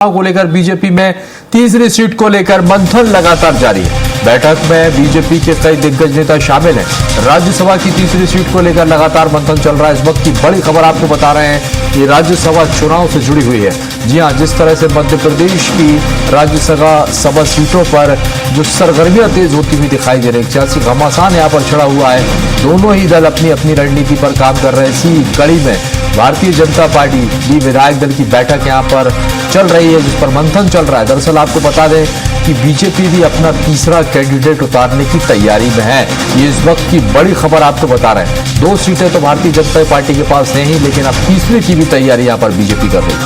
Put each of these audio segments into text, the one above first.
को लेकर बीजेपी में तीसरी सीट को लेकर मंथन लगातार जारी है। बैठक में बीजेपी के कई दिग्गज नेता शामिल हैं। राज्यसभा की तीसरी सीट को लेकर लगातार मंथन चल रहा है। इस वक्त की बड़ी खबर आपको बता रहे हैं कि राज्यसभा चुनाव से जुड़ी हुई है। जी हां, जिस तरह से मध्य प्रदेश की राज्यसभा सीटों पर जो सरगर्मियां तेज होती हुई दिखाई दे रही है, सियासी घमासान यहाँ पर छड़ा हुआ है। दोनों ही दल अपनी अपनी रणनीति पर काम कर रहे हैं। इसी कड़ी में भारतीय जनता पार्टी भी विधायक दल की बैठक यहां पर चल रही है, जिस पर मंथन चल रहा है। दरअसल आपको बता दें कि बीजेपी भी अपना तीसरा कैंडिडेट उतारने की तैयारी में है। ये इस वक्त की बड़ी खबर आपको बता रहे हैं। 2 सीटें तो भारतीय जनता पार्टी के पास है ही, लेकिन अब तीसरे की भी तैयारी यहां पर बीजेपी कर रही है।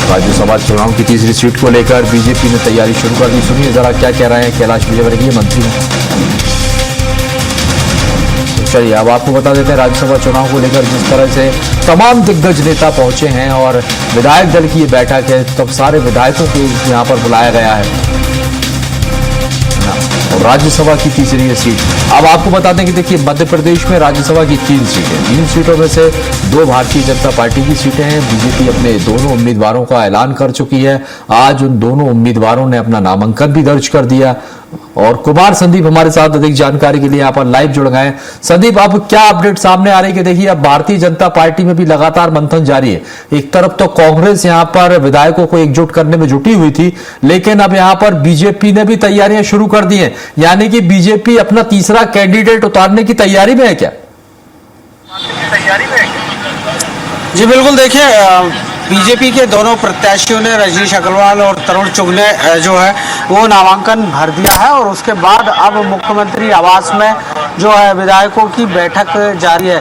राज्यसभा चुनाव की तीसरी सीट को लेकर बीजेपी ने तैयारी शुरू कर दी। सुनिए जरा क्या कह रहे हैं कैलाश विजयवर्गीय मंत्री हैं। चलिए अब आपको बता देते हैं राज्यसभा चुनाव को लेकर जिस तरह से तमाम दिग्गज नेता पहुंचे हैं और विधायक दल की ये बैठक है, तब सारे विधायकों को यहां पर बुलाया गया है। और राज्यसभा की तीसरी सीट, अब आपको बता दें कि देखिए मध्य प्रदेश में राज्यसभा की 3 सीटें, 3 सीटों में से 2 भारतीय जनता पार्टी की सीटें हैं। बीजेपी अपने दोनों उम्मीदवारों का ऐलान कर चुकी है। आज उन दोनों उम्मीदवारों ने अपना नामांकन भी दर्ज कर दिया। और कुमार संदीप हमारे साथ अधिक जानकारी के लिए यहाँ पर लाइव जुड़ गए हैं। संदीप, अब क्या अपडेट सामने आ रही है कि देखिए अब भारतीय जनता पार्टी में भी लगातार मंथन जारी है। एक तरफ तो कांग्रेस यहाँ पर विधायकों को एकजुट करने में जुटी हुई थी, लेकिन अब यहाँ पर बीजेपी ने भी तैयारियां शुरू कर दी हैं। यानी कि बीजेपी अपना तीसरा कैंडिडेट उतारने की तैयारी में है क्या? जी बिल्कुल, देखिए बीजेपी के दोनों प्रत्याशियों ने, रजनीश अग्रवाल और तरुण चुग ने जो है वो नामांकन भर दिया है। और उसके बाद अब मुख्यमंत्री आवास में जो है विधायकों की बैठक जारी है।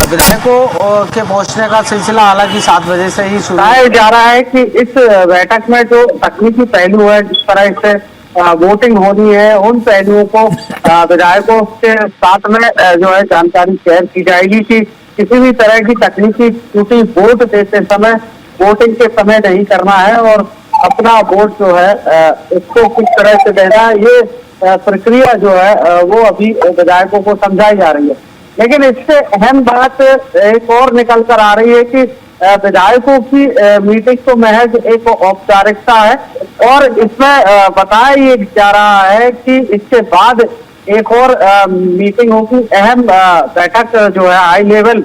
विधायकों के पहुंचने का सिलसिला हालांकि 7 बजे से ही शुरू किया जा रहा है कि इस बैठक में जो तकनीकी पहलू है, जिस तरह से वोटिंग होनी है, उन पहलुओं को विधायकों के साथ में जो है जानकारी शेयर की जाएगी कि किसी भी तरह की तकनीकी त्रुटि वोट देते समय, वोटिंग के समय नहीं करना है और अपना वोट जो है उसको किस तरह से देना है, ये प्रक्रिया जो है वो अभी विधायकों को समझाई जा रही है। लेकिन इससे अहम बात एक और निकल कर आ रही है कि विधायकों की मीटिंग तो महज एक औपचारिकता है और इसमें बताया ये जा रहा है कि इसके बाद एक और मीटिंग होगी, अहम बैठक जो है हाई लेवल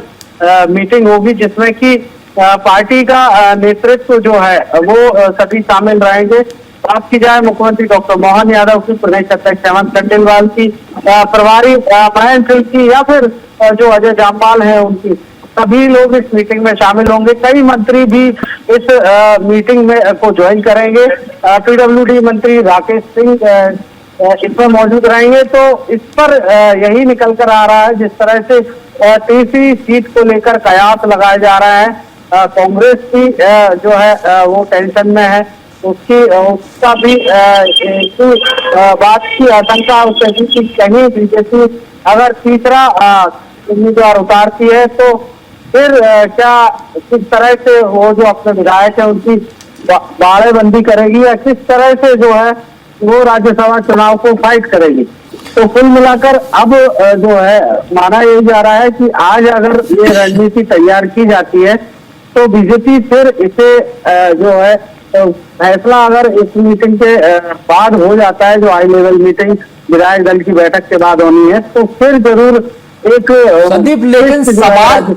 मीटिंग होगी, जिसमें कि पार्टी का नेतृत्व जो है वो सभी शामिल रहेंगे। बात की जाए मुख्यमंत्री डॉक्टर मोहन यादव की, प्रदेश अध्यक्ष हेमंत खंडेलवाल की, प्रभारी महेंद्र सिंह की, या फिर जो अजय जामवाल है उनकी, सभी लोग इस मीटिंग में शामिल होंगे। कई मंत्री भी इस मीटिंग में को ज्वाइन करेंगे। पीडब्ल्यूडी मंत्री राकेश सिंह इसमें मौजूद रहेंगे। तो इस पर यही निकल कर आ रहा है, जिस तरह से तीसरी सीट को लेकर कयास लगाया जा रहा है। कांग्रेस की जो है वो टेंशन में है, उसका भी बात की आशंका कि कहीं बीजेपी अगर तीसरा उम्मीदवार उतारती है तो फिर क्या किस तरह से वो जो अपने विधायक है उनकी बाड़ेबंदी करेगी या किस तरह से जो है वो राज्यसभा चुनाव को फाइट करेगी। तो कुल मिलाकर अब जो है माना यही जा रहा है कि आज अगर ये रणनीति तैयार की जाती है तो बीजेपी फिर इसे जो है फैसला अगर इस मीटिंग के बाद हो जाता है, जो हाई लेवल मीटिंग विधायक दल की बैठक के बाद होनी है, तो फिर जरूर एक संदीप, लेकिन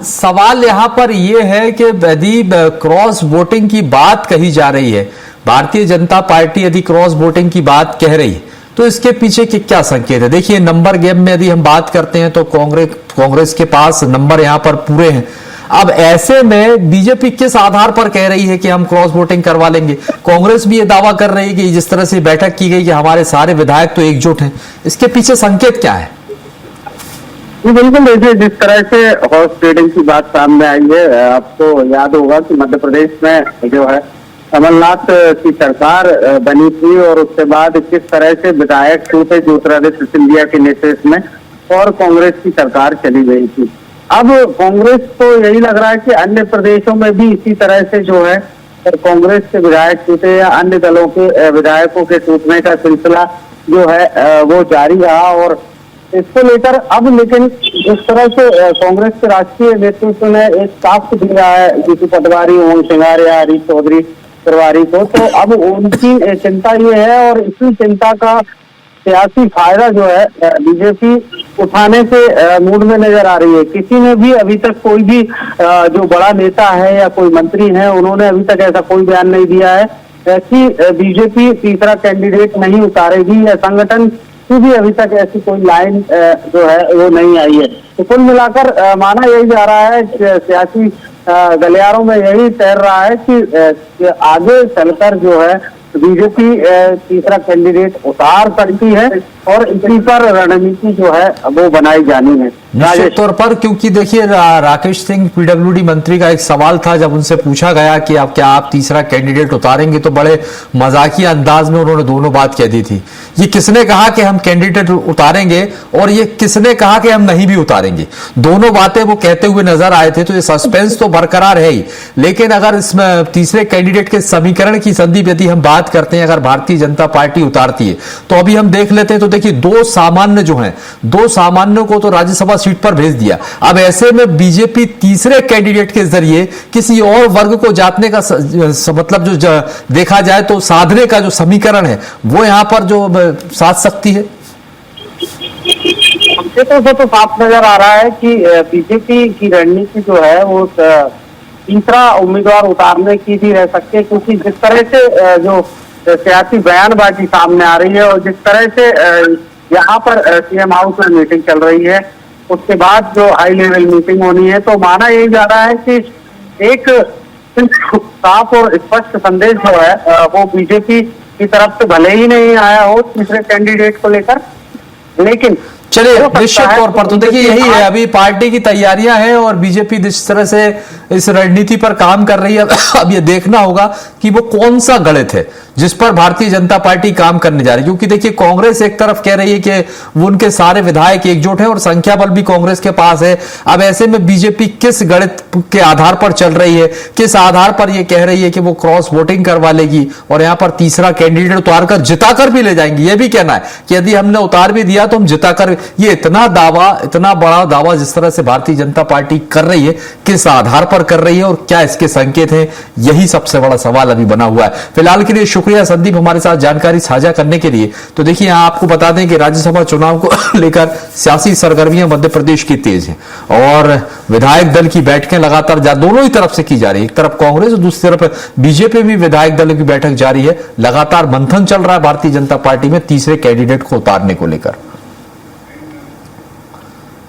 सवाल यहाँ पर ये है कि यदि क्रॉस वोटिंग की बात कही जा रही है, भारतीय जनता पार्टी यदि क्रॉस वोटिंग की बात कह रही है, तो इसके पीछे के क्या संकेत है? देखिए नंबर गेम में यदि हम बात करते हैं तो कांग्रेस के पास नंबर यहाँ पर पूरे हैं। अब ऐसे में बीजेपी किस आधार पर कह रही है कि हम क्रॉस वोटिंग करवा लेंगे? कांग्रेस भी ये दावा कर रही है कि जिस तरह से बैठक की गई कि हमारे सारे विधायक तो एकजुट हैं। इसके पीछे संकेत क्या है? बिल्कुल, देखिए जिस तरह से हॉर्स ट्रेडिंग की बात सामने आई है, आपको याद होगा कि मध्य प्रदेश में जो है कमलनाथ की सरकार बनी थी और उसके बाद किस तरह से विधायक छूटे ज्योतिरादित्य सिंधिया के नेतृत्व में और कांग्रेस की सरकार चली गई थी। अब कांग्रेस को यही लग रहा है कि अन्य प्रदेशों में भी इसी तरह से जो है कांग्रेस के विधायक छूटे या अन्य दलों के विधायकों के टूटने का सिलसिला जो है वो जारी रहा और इसको लेकर अब लेकिन जिस तरह से कांग्रेस के राष्ट्रीय नेतृत्व ने एक टास्क दिया है जीतू पटवारी, ओम सिंघारिया, हरीश चौधरी तिवारी को, तो अब उनकी चिंता ये है और इसी चिंता का सियासी फायदा जो है बीजेपी उठाने के मूड में नजर आ रही है। किसी ने भी अभी तक कोई भी जो बड़ा नेता है या कोई मंत्री है, उन्होंने अभी तक ऐसा कोई बयान नहीं दिया है कि बीजेपी तीसरा कैंडिडेट नहीं उतारेगी, या संगठन की भी अभी तक ऐसी कोई लाइन जो है वो नहीं आई है। तो कुल मिलाकर माना यही जा रहा है, सियासी गलियारों में यही तैर रहा है कि आगे चलकर जो है बीजेपी तीसरा कैंडिडेट उतार सकती है और इसी पर रणनीति जो है वो बनाई जानी है। निश्चित तौर पर, क्योंकि देखिए राकेश सिंह पीडब्ल्यूडी मंत्री का एक सवाल था जब उनसे पूछा गया कि आप क्या आप तीसरा कैंडिडेट उतारेंगे, तो बड़े मजाकिया अंदाज में उन्होंने दोनों बात कह दी थी। ये किसने कहा कि हम कैंडिडेट उतारेंगे और ये किसने कहा कि हम नहीं भी उतारेंगे, दोनों बातें वो कहते हुए नजर आए थे। तो ये सस्पेंस तो बरकरार है ही, लेकिन अगर इसमें तीसरे कैंडिडेट के समीकरण की संदीप यदि हम बात करते हैं, अगर भारतीय जनता पार्टी उतारती है तो अभी हम देख लेते हैं, तो देखिए दो सामान्य जो हैं, दो सामान्यों को तो राज्यसभा सीट पर भेज दिया। अब ऐसे में बीजेपी तीसरे कैंडिडेट के जरिए किसी और वर्ग को जातने का मतलब जो देखा जाए तो साधने का जो समीकरण है वो यहां पर जो साध सकती है। तो साफ नजर आ रहा है कि बीजेपी की रणनीति जो है वो तीसरा उम्मीदवार उतारने की भी रह सकती है, क्योंकि जिस तरह से जो सियासी बयानबाजी सामने आ रही है और जिस तरह से यहाँ पर सीएम हाउस में मीटिंग चल रही है, उसके बाद जो हाई लेवल मीटिंग होनी है, तो माना यही जा रहा है कि एक साफ और स्पष्ट संदेश जो है वो बीजेपी की तरफ से भले ही नहीं आया हो तीसरे कैंडिडेट को लेकर, लेकिन चलिए निश्चित तौर पर तो देखिए यही है, अभी पार्टी की तैयारियां हैं और बीजेपी जिस तरह से इस रणनीति पर काम कर रही है, अब ये देखना होगा कि वो कौन सा गणित है जिस पर भारतीय जनता पार्टी काम करने जा रही है। क्योंकि देखिए कांग्रेस एक तरफ कह रही है कि वो उनके सारे विधायक एकजुट हैं और संख्या बल भी कांग्रेस के पास है। अब ऐसे में बीजेपी किस गणित के आधार पर चल रही है, किस आधार पर ये कह रही है कि वो क्रॉस वोटिंग करवा लेगी और यहां पर तीसरा कैंडिडेट उतार कर जिताकर भी ले जाएंगी, ये भी कहना है कि यदि हमने उतार भी दिया तो हम जिताकर, ये इतना दावा, इतना बड़ा दावा जिस तरह से भारतीय जनता पार्टी कर रही है, किस आधार पर कर रही है और क्या इसके संकेत हैं, यही सबसे बड़ा सवाल अभी बना हुआ है। फिलहाल के लिए शुक्रिया संदीप हमारे साथ जानकारी साझा करने के लिए। तो देखिए यहां आपको बता दें कि राज्यसभा चुनाव को लेकर सियासी सरगर्मियां मध्य प्रदेश की तेज हैं और विधायक दल की बैठकें लगातार दोनों ही तरफ से की जा रही है। एक तरफ कांग्रेस और दूसरी तरफ बीजेपी भी विधायक दल की बैठक जारी है। लगातार मंथन चल रहा है भारतीय जनता पार्टी में तीसरे कैंडिडेट को उतारने को लेकर।